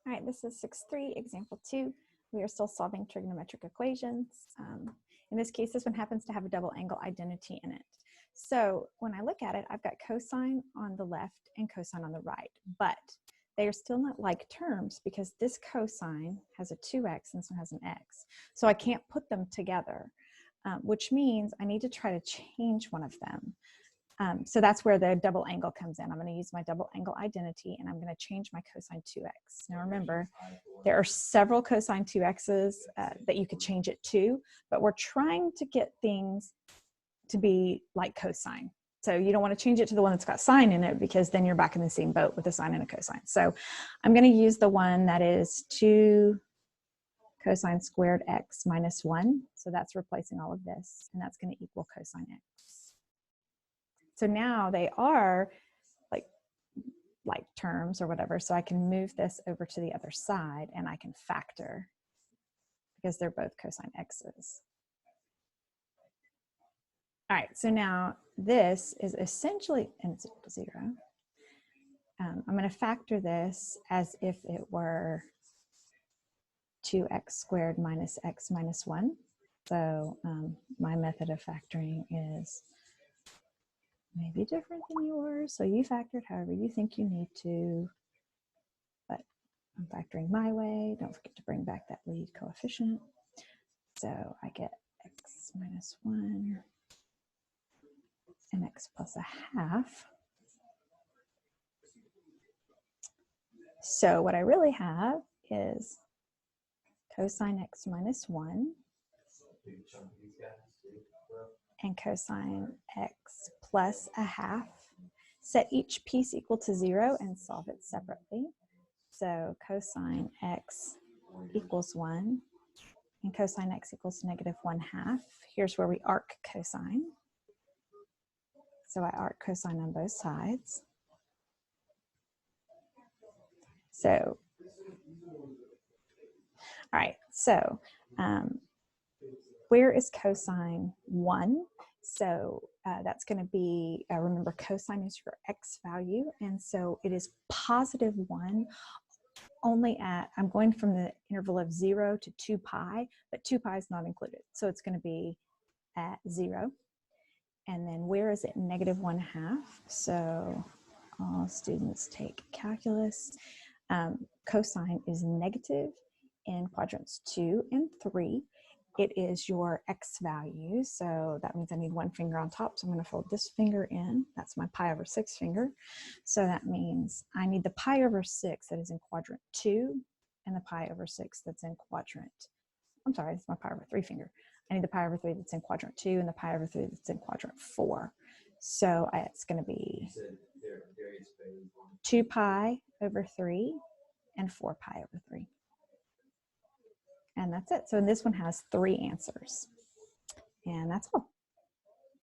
All right, this is 6.3, example 2. We are still solving trigonometric equations. In this case, this one happens to have a double angle identity in it. So when I look at it, I've got cosine on the left and cosine on the right, but they are still not like terms because this cosine has a 2x and this one has an x. So I can't put them together, which means I need to try to change one of them. So that's where the double angle comes in. I'm going to use my double angle identity and I'm going to change my cosine 2x. Now remember, there are several cosine 2x's that you could change it to, but we're trying to get things to be like cosine. So you don't want to change it to the one that's got sine in it because then you're back in the same boat with a sine and a cosine. So I'm going to use the one that is 2 cosine squared x minus 1. So that's replacing all of this, and that's going to equal cosine x. So now they are like terms or whatever, so I can move this over to the other side and I can factor because they're both cosine x's. All right, so now this is essentially, and it's equal to 0. I'm going to factor this as if it were 2x squared minus x minus 1. So my method of factoring is maybe different than yours. So you factor it however you think you need to, but I'm factoring my way. Don't forget to bring back that lead coefficient. So I get x minus 1 and x plus a half. So what I really have is cosine x minus 1 and cosine x plus a half. Set each piece equal to 0 and solve it separately. So cosine x equals 1 and cosine x equals negative 1/2. Here's where we arc cosine. So I arc cosine on both sides. So, all right, so where is cosine 1? So that's going to be, remember cosine is your x value, and so it is positive 1 only at, I'm going from the interval of 0 to 2 pi, but 2 pi is not included. So it's going to be at 0. And then where is it? Negative 1/2. So all students take calculus. Cosine is negative in quadrants 2 and 3. It is your x value, so that means I need one finger on top, so I'm going to fold this finger in. That's my pi over 6 finger. So that means I need the pi over 6 that is in quadrant 2 and the pi over 6 that's in quadrant, I'm sorry, it's my pi over 3 finger. I need the pi over 3 that's in quadrant 2 and the pi over 3 that's in quadrant 4. So it's going to be 2 pi over 3 and 4 pi over 3. And that's it. So this one has 3 answers. And that's all.